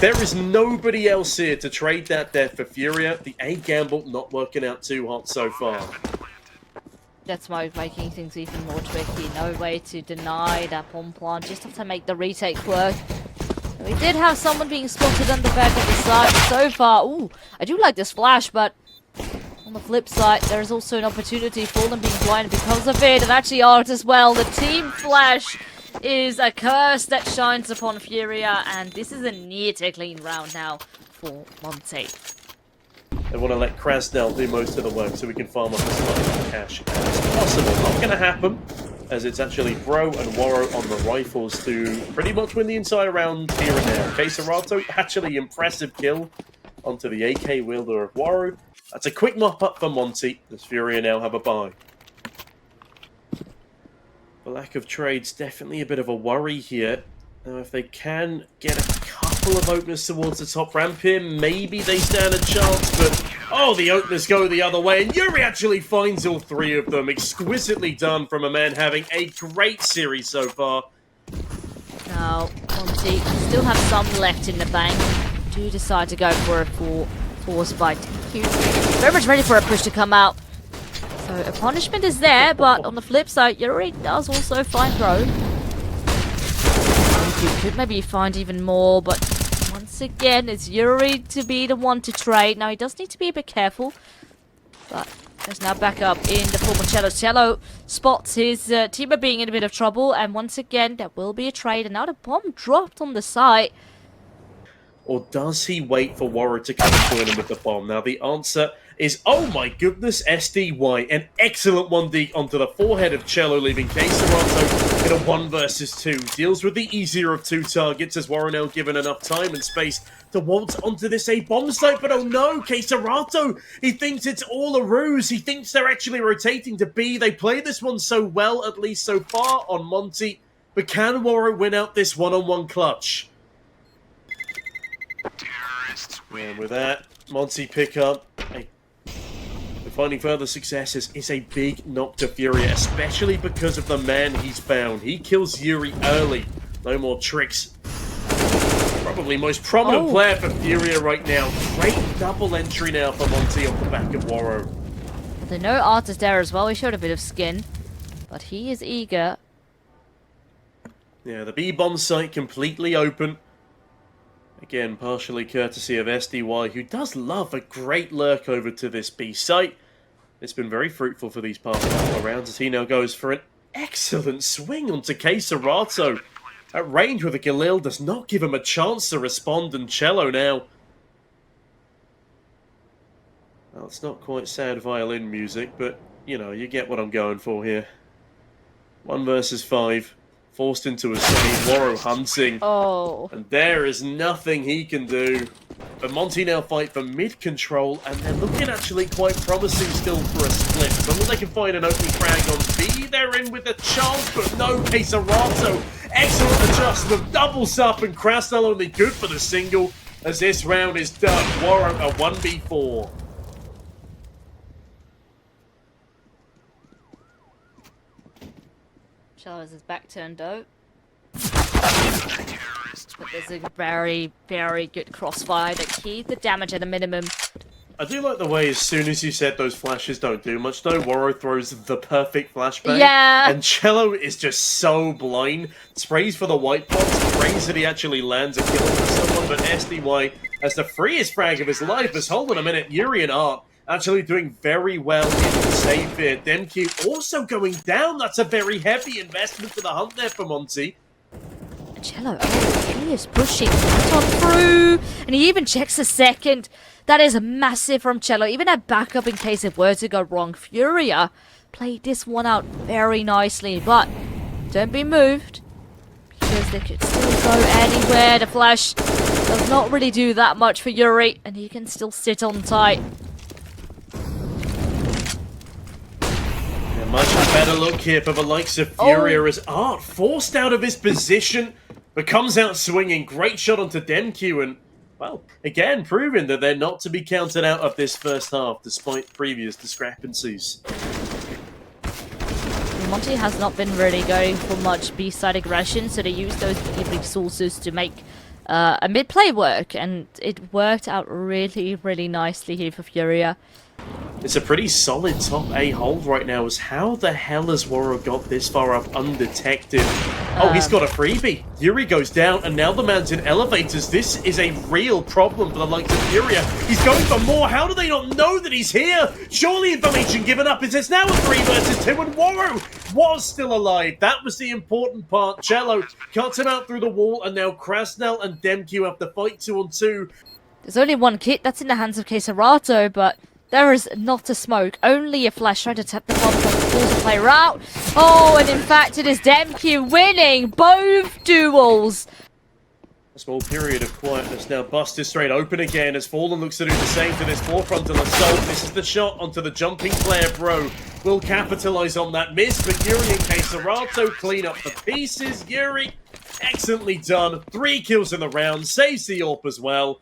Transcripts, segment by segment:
There is nobody else here to trade that death for Furia. The A gamble not working out too hot so far. That's why making things even more tricky. No way to deny that bomb plant. Just have to make the retake work. We did have someone being spotted on the back of the side so far. Ooh, I do like this flash, but on the flip side, there is also an opportunity for them being blinded because of it, and actually art as well. The team flash is a curse that shines upon Furia, and this is a near to clean round now for Monte. They want to let Krasnell do most of the work so we can farm up as much cash as possible. Not going to happen, as it's actually Bro and Warro on the rifles to pretty much win the entire round here and now. Keserato, actually impressive kill onto the AK wielder of Warro. That's a quick mop up for Monte, as Furia now have a bye. The lack of trade's definitely a bit of a worry here. Now, if they can get a couple of openers towards the top ramp here, maybe they stand a chance, but oh, the openers go the other way, and Yuri actually finds all three of them. Exquisitely done from a man having a great series so far. Now, Monte still have some left in the bank. Do decide to go for a force by DQ. Very much ready for a push to come out. So a punishment is there, but on the flip side, Yuri does also find Bro. He could maybe find even more, but once again, it's Yuri to be the one to trade. Now, he does need to be a bit careful, but there's now back up in the form of Cello. Cello spots his teammate being in a bit of trouble, and once again, there will be a trade, and now the bomb dropped on the site. Or does he wait for Warro to come join him with the bomb? Now, the answer is, oh my goodness, SDY. An excellent 1D onto the forehead of Cello, leaving Keserato in a 1 versus 2. Deals with the easier of 2 targets as Warro now given enough time and space to waltz onto this A bomb site. But oh no, Keserato, he thinks it's all a ruse. He thinks they're actually rotating to B. They play this one so well, at least so far, on Monte. But can Warro win out this one-on-one clutch? And with that, Monte pick up. Finding further successes is a big knock to Furia, especially because of the man he's found. He kills Yuri early. No more tricks. Probably most prominent player for Furia right now. Great double entry now for Monte off the back of Warro. The no art is there as well. He showed a bit of skin, but he is eager. Yeah, the B bomb site completely open. Again, partially courtesy of SDY, who does love a great lurk over to this B site. It's been very fruitful for these past couple of rounds as he now goes for an excellent swing onto Keserato. At range with a Galil does not give him a chance to respond, and Cello now. Well, it's not quite sad violin music, but, you know, you get what I'm going for here. 1 versus 5. Forced into a save, Warro hunting. Oh. And there is nothing he can do. But Monte now fight for mid-control, and they're looking actually quite promising still for a split. As long as they can find an opening frag on B, they're in with a chance, but no, Keserato. Excellent adjustment, doubles up, and Krasnell only good for the single, as this round is done. Warro a 1v4. Cello has his back turned out. But there's a very, very good crossfire to keep the damage at a minimum. I do like the way as soon as you said those flashes don't do much though, Warro throws the perfect flashbang. Yeah! And Cello is just so blind. Sprays for the white box, prays that he actually lands a kill for someone, but SDY has the freest frag of his life. As hold on a minute, Yuri and Art actually doing very well in the save here. Demke also going down. That's a very heavy investment for the hunt there for Monte. Cello, he is pushing right on through, and he even checks a second. That is massive from Cello. Even a backup in case it were to go wrong. Furia played this one out very nicely, but don't be moved, because they could still go anywhere. The flash does not really do that much for Yuri, and he can still sit on tight. Much better look here for the likes of Furia as Art, forced out of his position, but comes out swinging. Great shot onto Demke, and, well, again, proving that they're not to be counted out of this first half, despite previous discrepancies. Monte has not been really going for much B-side aggression, so they use those B resources to make a mid-play work, and it worked out really, really nicely here for Furia. It's a pretty solid top A hold right now. Is how the hell has Waro got this far up undetected? Oh, he's got a freebie. Yuri goes down, and now the man's in elevators. This is a real problem for the likes of Furia. He's going for more. How do they not know that he's here? Surely information given up. Is this now a 3 versus 2, and Waro was still alive. That was the important part. Cello cuts him out through the wall, and now Krasnell and Demq have to fight 2-on-2. There's only one kit that's in the hands of Keserato, but there is not a smoke, only a flash trying to tap the bomb, but pulls the player out. Oh, and in fact it is Demq winning both duels. A small period of quietness now. Bust is straight open again as Fallen looks to do the same to this forefront of assault. This is the shot onto the jumping player, bro. Will capitalize on that miss, but Yuri and Keserato clean up the pieces. Yuri, excellently done. 3 kills in the round, saves the AWP as well.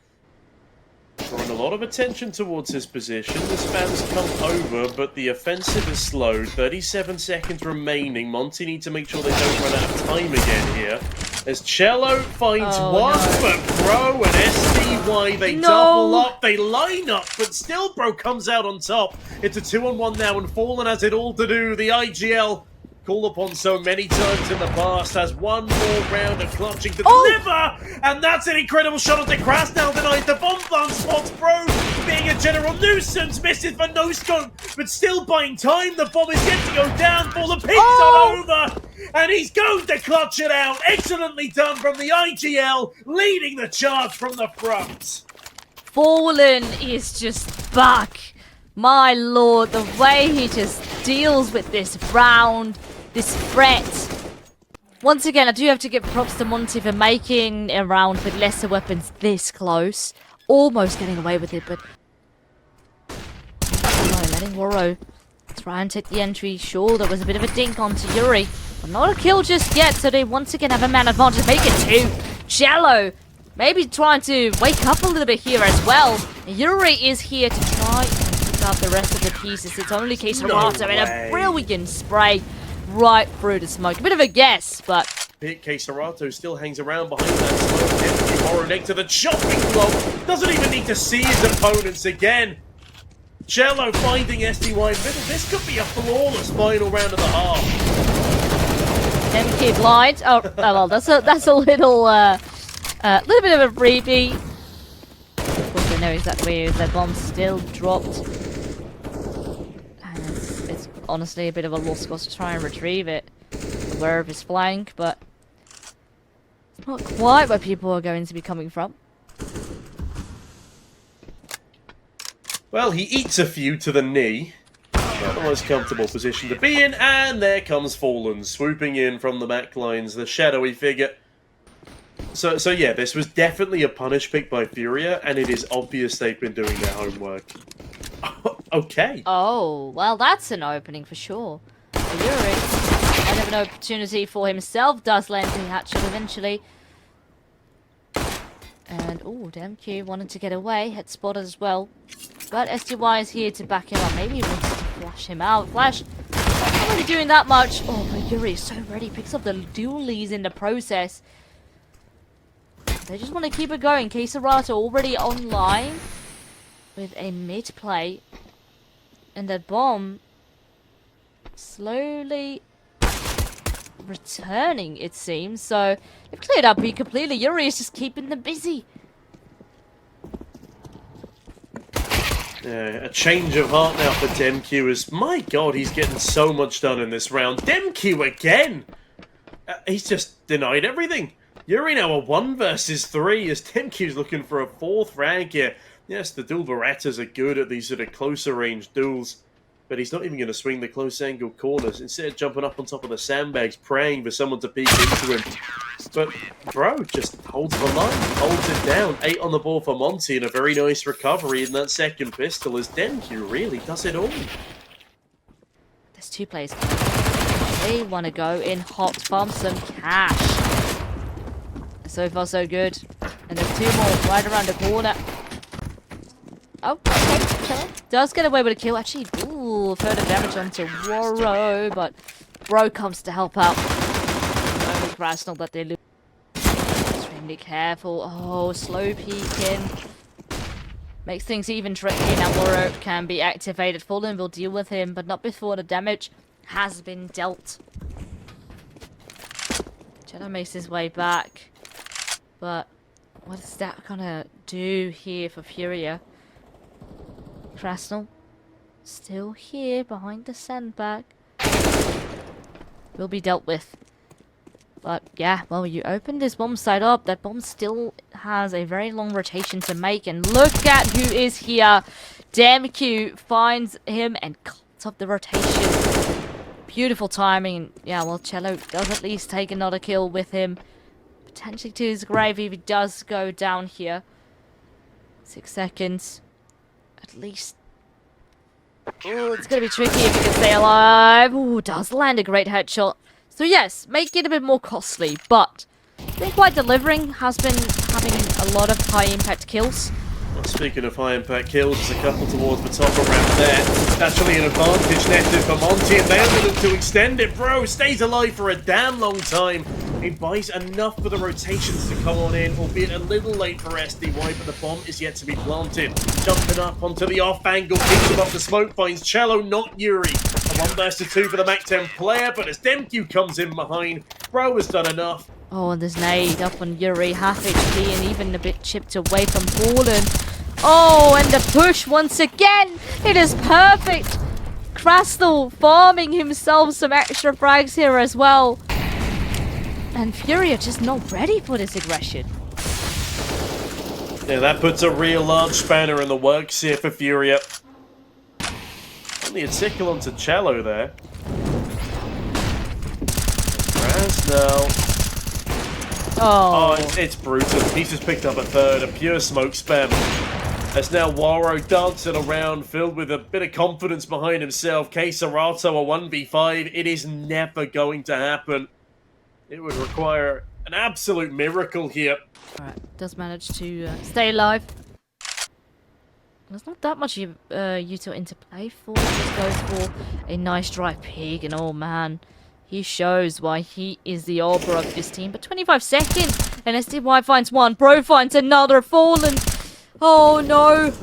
Drawing a lot of attention towards his position. The spams come over, but the offensive is slowed. 37 seconds remaining. Monte need to make sure they don't run out of time again here. As Cello finds one, but Bro and SDY, they double up, they line up, but still Bro comes out on top. It's a 2-on-1 now, and Fallen has it all to do. The IGL, called upon so many times in the past, has one more round of clutching to deliver, and that's an incredible shot onto Krasnell, denies the bomb plant spots. Bro being a general nuisance, misses for no scope, but still buying time. The bomb is yet to go down for the picks on over, and he's going to clutch it out. Excellently done from the IGL, leading the charge from the front. Fallen is just back. My lord, the way he just deals with this round, this threat. Once again, I do have to give props to Monte for making a round with lesser weapons this close. Almost getting away with it, but letting Waro try and take the entry. Sure, there was a bit of a dink onto Yuri, but not a kill just yet, so they once again have a man advantage. Make it 2. Cello maybe trying to wake up a little bit here as well. Yuri is here to try and pick up the rest of the pieces. It's only Keserato and a brilliant spray right through the smoke. A bit of a guess, but Keserato still hangs around behind that smoke. Empty Waro next to the chopping block. Doesn't even need to see his opponents again. Cello finding SDY. This could be a flawless final round of the half. Demq blind. Oh well, that's a little bit of a freebie. Of course, they know exactly where their bomb still dropped, and it's honestly a bit of a lost cause to try and retrieve it, aware of his flank, but it's not quite where people are going to be coming from. Well, he eats a few to the knee. Not the most comfortable position to be in, and there comes Fallen, swooping in from the back lines, the shadowy figure. So yeah, this was definitely a punish pick by Furia, and it is obvious they've been doing their homework. Okay. Oh, well, that's an opening for sure. Yuri, end of an opportunity for himself, does land the hatchet eventually. And, oh, Demq wanted to get away, had spotted as well. But SDY is here to back him up. Maybe he wants to flash him out. Flash, not really doing that much. Oh, but Yuri is so ready. Picks up the dualies in the process. They just want to keep it going. Keserato already online with a mid-play. And that bomb slowly returning, it seems. So they've cleared up B completely. Yuri is just keeping them busy. A change of heart now for Demq as, my god, he's getting so much done in this round. Demq again! He's just denied everything. Yuri now a 1 versus 3 as Demq's looking for a 4th frag here. Yes, the dual Berettas are good at these sort of closer range duels, but he's not even going to swing the close angle corners. Instead, jumping up on top of the sandbags, praying for someone to peek into him. But Bro just holds the line, holds it down. 8 on the ball for Monte, and a very nice recovery in that second pistol as Demq really does it all. There's 2 players. They want to go in hot, farm some cash. So far, so good. And there's 2 more right around the corner. Oh, okay. Does get away with a kill. Actually, ooh, further damage onto Waro, but Bro comes to help out. Only Krasnell that they lose. extremely careful. Oh, slow peeking. Makes things even tricky. Now Warro can be activated. Fallen will deal with him, but not before the damage has been dealt. Cello makes his way back. But what is that gonna do here for Furia? Krasnal still here behind the sandbag. Will be dealt with. But yeah, well, you opened this bomb site up. That bomb still has a very long rotation to make. And look at who is here. DamnQ finds him and cuts up the rotation. Beautiful timing. Yeah, well, Cello does at least take another kill with him. Potentially to his grave if he does go down here. 6 seconds. At least. Oh, it's going to be tricky if he can stay alive. Oh, does land a great headshot. So yes, make it a bit more costly, but been quite delivering, has been having a lot of high impact kills. Well, speaking of high impact kills, there's a couple towards the top around there. Naturally an advantage netted for Monte, and they only look to extend it. Bro stays alive for a damn long time. He buys enough for the rotations to come on in, albeit a little late for SDY, but the bomb is yet to be planted. Jumping up onto the off angle, picks him up the smoke, finds Cello, not Yuri. A 1 versus 2 for the Mac-10 player, but as DamnQ comes in behind, Bro has done enough. Oh, and there's nade up on Yuri, half HP, and even a bit chipped away from Fallen. Oh, and the push once again! It is perfect! Krasnal farming himself some extra frags here as well. And Furia just not ready for this aggression. Yeah, that puts a real large spanner in the works here for Furia. Only a tickle onto Cello there. Krasnal. Oh, it's brutal. He's just picked up a third, a pure smoke spam. As now Warro dancing around, filled with a bit of confidence behind himself. Serato a 1v5. It is never going to happen. It would require an absolute miracle here. Alright, does manage to stay alive. There's not that much util into play for. Just goes for a nice dry pig, and oh man, he shows why he is the arbor of this team. But 25 seconds, and SDY finds one, Bro finds another, Fallen. Oh no,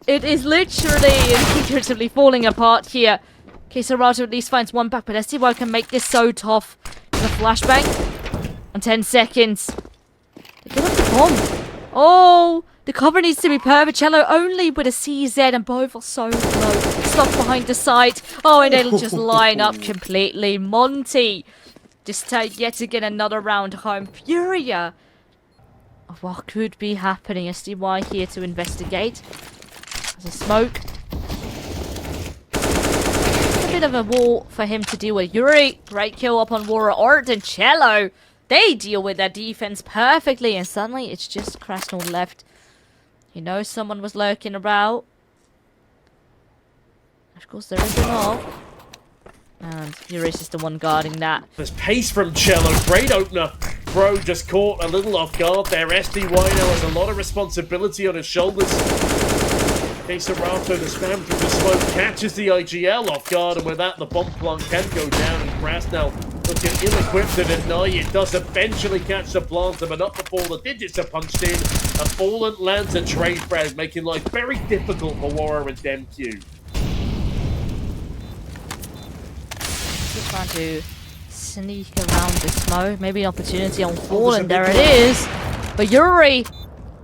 it is literally and figuratively falling apart here. Serato at least finds one back, but SDY can make this so tough. The flashbang on 10 seconds. They get off the bomb. Oh, the cover needs to be perfect. Cello only with a CZ, and both are so low. Stuck behind the site. Oh, and it'll just line up completely. Monte just take yet again another round home. Furia. What could be happening? SDY here to investigate. There's a smoke. A bit of a wall for him to deal with. Yuri, great kill up on Warro. Art and Cello, they deal with their defense perfectly, and suddenly it's just Krasnal left. He knows someone was lurking about. Of course, there is an ult. And Yuri's just the one guarding that. There's pace from Cello. Great opener. Bro just caught a little off guard there. SDY now has a lot of responsibility on his shoulders. Serato, the spam through the smoke, catches the IGL off guard, and with that, the bomb plant can go down, and Krasnal looking ill-equipped to deny it. Does eventually catch the planter, but not before the digits are punched in. And Fallen lands a trade frag, making life very difficult for Warro and DamnQ. Just trying to sneak around the smoke. Maybe an opportunity on Fallen. There it is. But Yuri,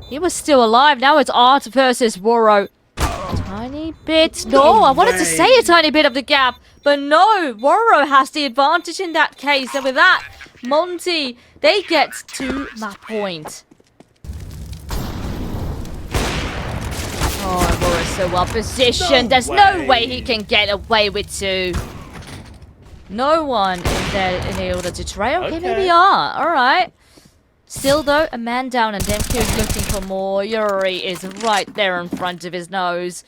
he was still alive. Now it's Art versus Warro. Tiny bit. No, I wanted to say a tiny bit of the gap, but no, Warro has the advantage in that case. And with that, Monte, they get to that point. Oh, Warro's so well positioned. There's no way he can get away with two. No one is there in order to try. Okay, maybe they are. Alright. Still though, a man down, and DamnQ is looking for more. Yuri is right there in front of his nose.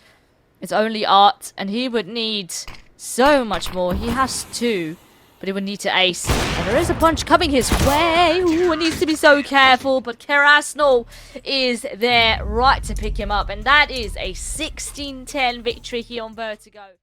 It's only Art, and he would need so much more. He has two, but he would need to ace. And there is a punch coming his way. Ooh, it needs to be so careful, but Krasnal is there right to pick him up. And that is a 16-10 victory here on Vertigo.